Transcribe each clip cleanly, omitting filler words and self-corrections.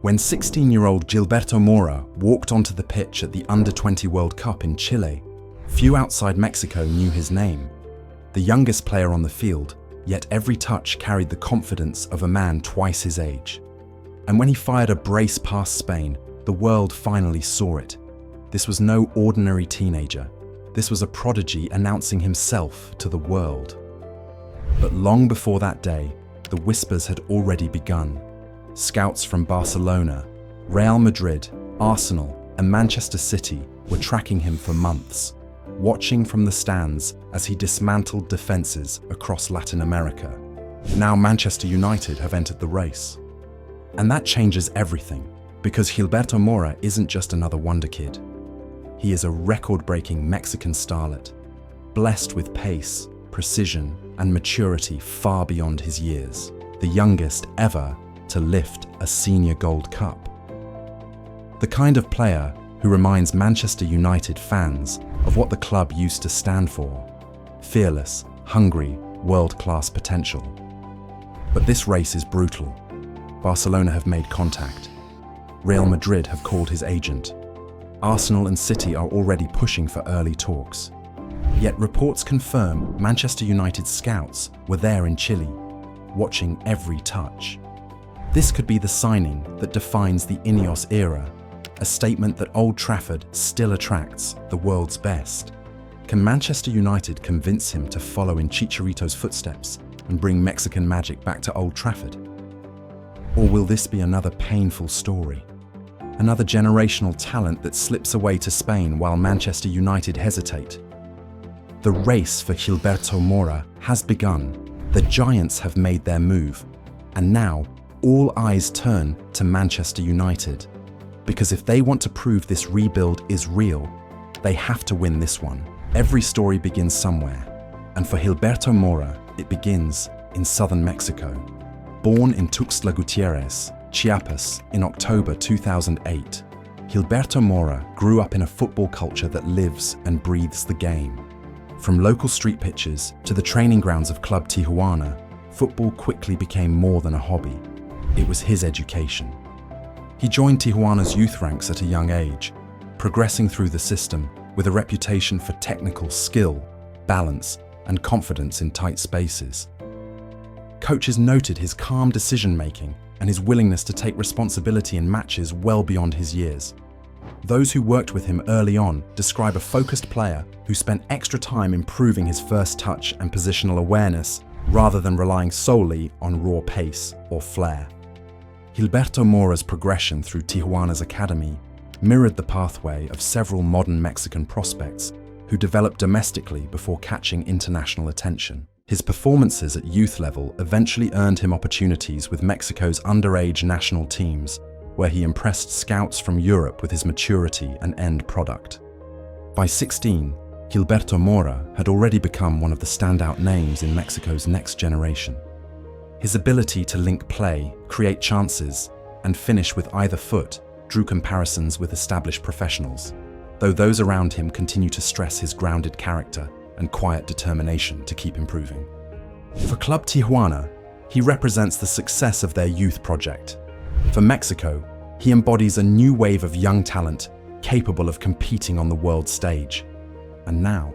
When 16-year-old Gilberto Mora walked onto the pitch at the Under-20 World Cup in Chile, few outside Mexico knew his name. The youngest player on the field, yet every touch carried the confidence of a man twice his age. And when he fired a brace past Spain, the world finally saw it. This was no ordinary teenager. This was a prodigy announcing himself to the world. But long before that day, the whispers had already begun. Scouts from Barcelona, Real Madrid, Arsenal, and Manchester City were tracking him for months, watching from the stands as he dismantled defenses across Latin America. Now Manchester United have entered the race. And that changes everything, because Gilberto Mora isn't just another Wonderkid. He is a record-breaking Mexican starlet, blessed with pace, precision, and maturity far beyond his years, the youngest ever to lift a senior gold cup. The kind of player who reminds Manchester United fans of what the club used to stand for: fearless, hungry, world-class potential. But this race is brutal. Barcelona have made contact. Real Madrid have called his agent. Arsenal and City are already pushing for early talks. Yet reports confirm Manchester United scouts were there in Chile, watching every touch. This could be the signing that defines the Ineos era, a statement that Old Trafford still attracts the world's best. Can Manchester United convince him to follow in Chicharito's footsteps and bring Mexican magic back to Old Trafford? Or will this be another painful story? Another generational talent that slips away to Spain while Manchester United hesitate? The race for Gilberto Mora has begun. The Giants have made their move, and now all eyes turn to Manchester United. Because if they want to prove this rebuild is real, they have to win this one. Every story begins somewhere, and for Gilberto Mora, it begins in southern Mexico. Born in Tuxtla Gutiérrez, Chiapas, in October 2008, Gilberto Mora grew up in a football culture that lives and breathes the game. From local street pitches to the training grounds of Club Tijuana, football quickly became more than a hobby. It was his education. He joined Tijuana's youth ranks at a young age, progressing through the system with a reputation for technical skill, balance, and confidence in tight spaces. Coaches noted his calm decision-making and his willingness to take responsibility in matches well beyond his years. Those who worked with him early on describe a focused player who spent extra time improving his first touch and positional awareness rather than relying solely on raw pace or flair. Gilberto Mora's progression through Tijuana's academy mirrored the pathway of several modern Mexican prospects who developed domestically before catching international attention. His performances at youth level eventually earned him opportunities with Mexico's underage national teams, where he impressed scouts from Europe with his maturity and end product. By 16, Gilberto Mora had already become one of the standout names in Mexico's next generation. His ability to link play, create chances, and finish with either foot drew comparisons with established professionals, though those around him continue to stress his grounded character and quiet determination to keep improving. For Club Tijuana, he represents the success of their youth project. For Mexico, he embodies a new wave of young talent capable of competing on the world stage. And now,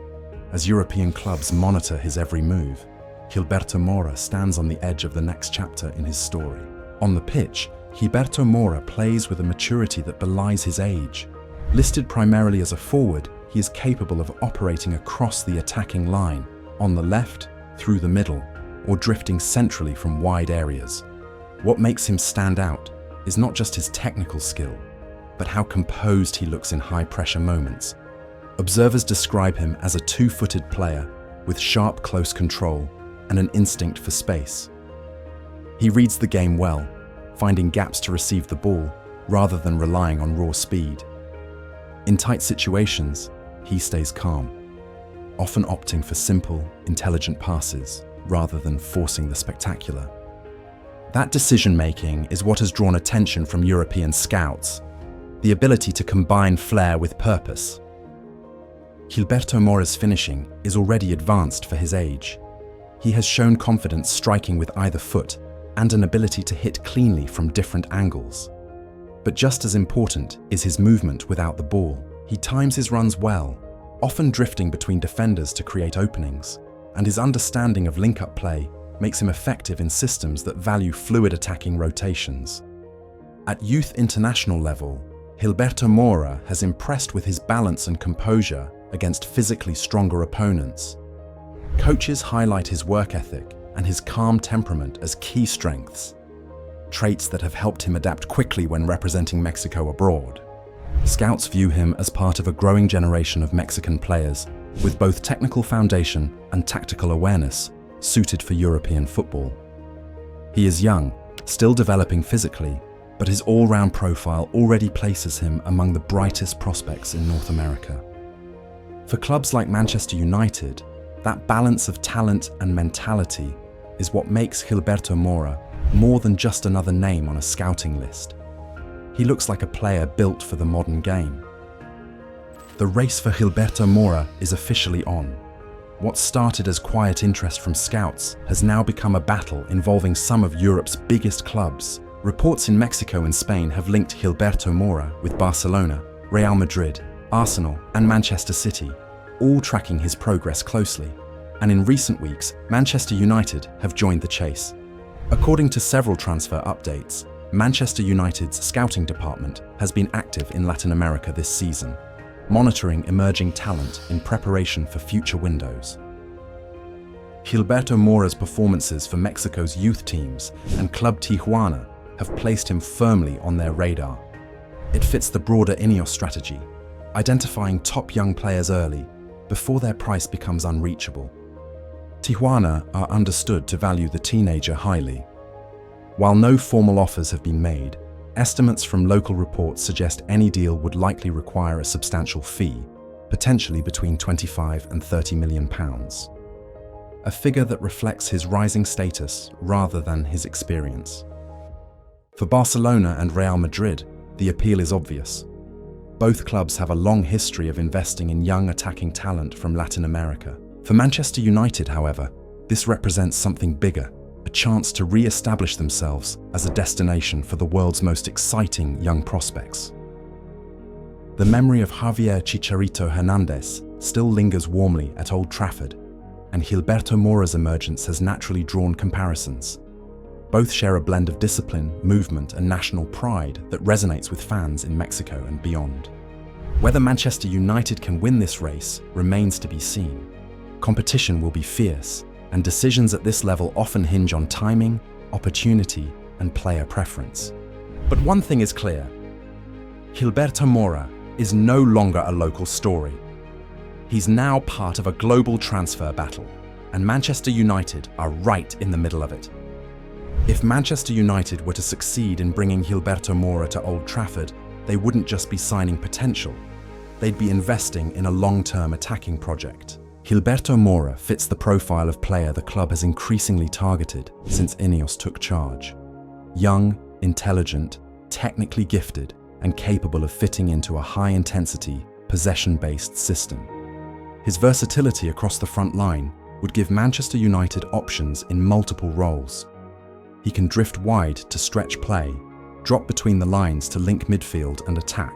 as European clubs monitor his every move, Gilberto Mora stands on the edge of the next chapter in his story. On the pitch, Gilberto Mora plays with a maturity that belies his age. Listed primarily as a forward, he is capable of operating across the attacking line, on the left, through the middle, or drifting centrally from wide areas. What makes him stand out is not just his technical skill, but how composed he looks in high-pressure moments. Observers describe him as a two-footed player with sharp close control and an instinct for space. He reads the game well, finding gaps to receive the ball rather than relying on raw speed. In tight situations, he stays calm, often opting for simple, intelligent passes rather than forcing the spectacular. That decision-making is what has drawn attention from European scouts, the ability to combine flair with purpose. Gilberto Mora's finishing is already advanced for his age. He has shown confidence striking with either foot and an ability to hit cleanly from different angles. But just as important is his movement without the ball. He times his runs well, often drifting between defenders to create openings, and his understanding of link-up play makes him effective in systems that value fluid attacking rotations. At youth international level, Gilberto Mora has impressed with his balance and composure against physically stronger opponents. Coaches highlight his work ethic and his calm temperament as key strengths, traits that have helped him adapt quickly when representing Mexico abroad. Scouts view him as part of a growing generation of Mexican players with both technical foundation and tactical awareness suited for European football. He is young, still developing physically, but his all-round profile already places him among the brightest prospects in North America. For clubs like Manchester United, that balance of talent and mentality is what makes Gilberto Mora more than just another name on a scouting list. He looks like a player built for the modern game. The race for Gilberto Mora is officially on. What started as quiet interest from scouts has now become a battle involving some of Europe's biggest clubs. Reports in Mexico and Spain have linked Gilberto Mora with Barcelona, Real Madrid, Arsenal, and Manchester City, all tracking his progress closely. And in recent weeks, Manchester United have joined the chase. According to several transfer updates, Manchester United's scouting department has been active in Latin America this season, monitoring emerging talent in preparation for future windows. Gilberto Mora's performances for Mexico's youth teams and Club Tijuana have placed him firmly on their radar. It fits the broader Ineos strategy, identifying top young players early, before their price becomes unreachable. Tijuana are understood to value the teenager highly. While no formal offers have been made, estimates from local reports suggest any deal would likely require a substantial fee, potentially between £25 and £30 million. A figure that reflects his rising status rather than his experience. For Barcelona and Real Madrid, the appeal is obvious. Both clubs have a long history of investing in young attacking talent from Latin America. For Manchester United, however, this represents something bigger, a chance to re-establish themselves as a destination for the world's most exciting young prospects. The memory of Javier Chicharito Hernandez still lingers warmly at Old Trafford, and Gilberto Mora's emergence has naturally drawn comparisons. Both share a blend of discipline, movement, and national pride that resonates with fans in Mexico and beyond. Whether Manchester United can win this race remains to be seen. Competition will be fierce, and decisions at this level often hinge on timing, opportunity, and player preference. But one thing is clear: Gilberto Mora is no longer a local story. He's now part of a global transfer battle, and Manchester United are right in the middle of it. If Manchester United were to succeed in bringing Gilberto Mora to Old Trafford, they wouldn't just be signing potential, they'd be investing in a long-term attacking project. Gilberto Mora fits the profile of player the club has increasingly targeted since Ineos took charge. Young, intelligent, technically gifted, and capable of fitting into a high-intensity, possession-based system. His versatility across the front line would give Manchester United options in multiple roles. He can drift wide to stretch play, drop between the lines to link midfield and attack,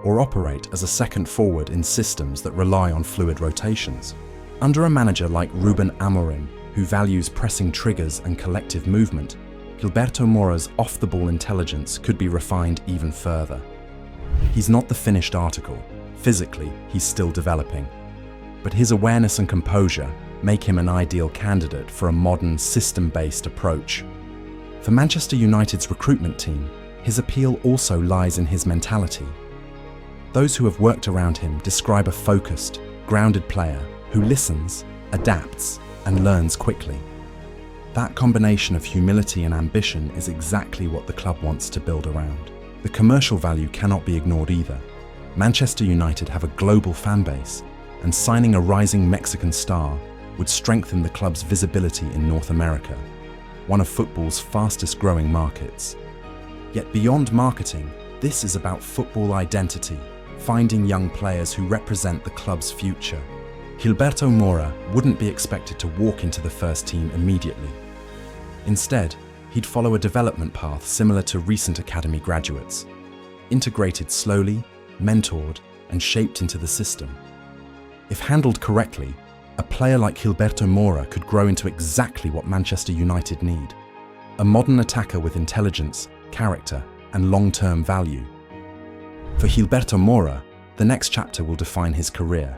or operate as a second forward in systems that rely on fluid rotations. Under a manager like Rúben Amorim, who values pressing triggers and collective movement, Gilberto Mora's off-the-ball intelligence could be refined even further. He's not the finished article. Physically, he's still developing. But his awareness and composure make him an ideal candidate for a modern, system-based approach. For Manchester United's recruitment team, his appeal also lies in his mentality. Those who have worked around him describe a focused, grounded player who listens, adapts, and learns quickly. That combination of humility and ambition is exactly what the club wants to build around. The commercial value cannot be ignored either. Manchester United have a global fan base, and signing a rising Mexican star would strengthen the club's visibility in North America, one of football's fastest growing markets. Yet beyond marketing, this is about football identity, finding young players who represent the club's future. Gilberto Mora wouldn't be expected to walk into the first team immediately. Instead, he'd follow a development path similar to recent academy graduates. integrated slowly, mentored, and shaped into the system. If handled correctly, a player like Gilberto Mora could grow into exactly what Manchester United need: a modern attacker with intelligence, character, and long-term value. For Gilberto Mora, the next chapter will define his career.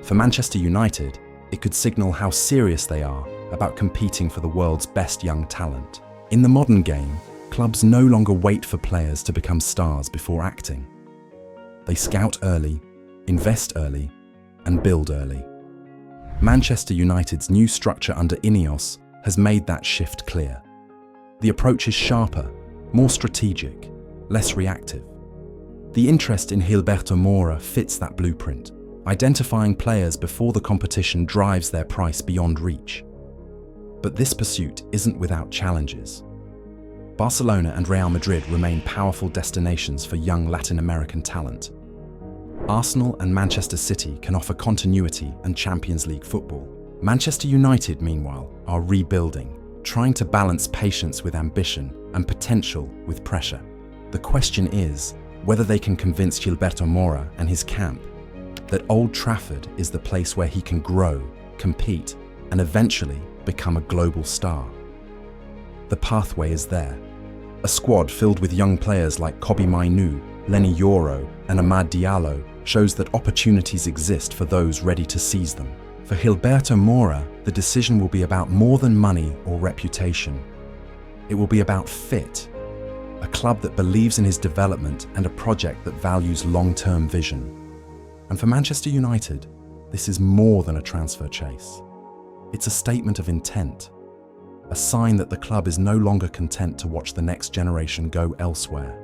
For Manchester United, it could signal how serious they are about competing for the world's best young talent. In the modern game, clubs no longer wait for players to become stars before acting. They scout early, invest early, and build early. Manchester United's new structure under Ineos has made that shift clear. The approach is sharper, more strategic, less reactive. The interest in Gilberto Mora fits that blueprint, identifying players before the competition drives their price beyond reach. But this pursuit isn't without challenges. Barcelona and Real Madrid remain powerful destinations for young Latin American talent. Arsenal and Manchester City can offer continuity and Champions League football. Manchester United, meanwhile, are rebuilding, trying to balance patience with ambition and potential with pressure. The question is whether they can convince Gilberto Mora and his camp that Old Trafford is the place where he can grow, compete, and eventually become a global star. The pathway is there. A squad filled with young players like Kobbie Mainoo, Lenny Yoro, and Amad Diallo shows that opportunities exist for those ready to seize them. For Gilberto Mora, the decision will be about more than money or reputation. It will be about fit, a club that believes in his development and a project that values long-term vision. And for Manchester United, this is more than a transfer chase. It's a statement of intent, a sign that the club is no longer content to watch the next generation go elsewhere.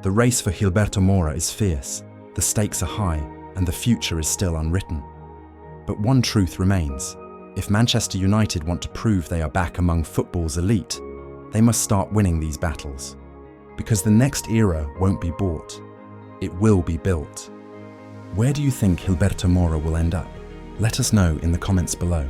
The race for Gilberto Mora is fierce, the stakes are high, and the future is still unwritten. But one truth remains: if Manchester United want to prove they are back among football's elite, they must start winning these battles. Because the next era won't be bought, it will be built. Where do you think Gilberto Mora will end up? Let us know in the comments below.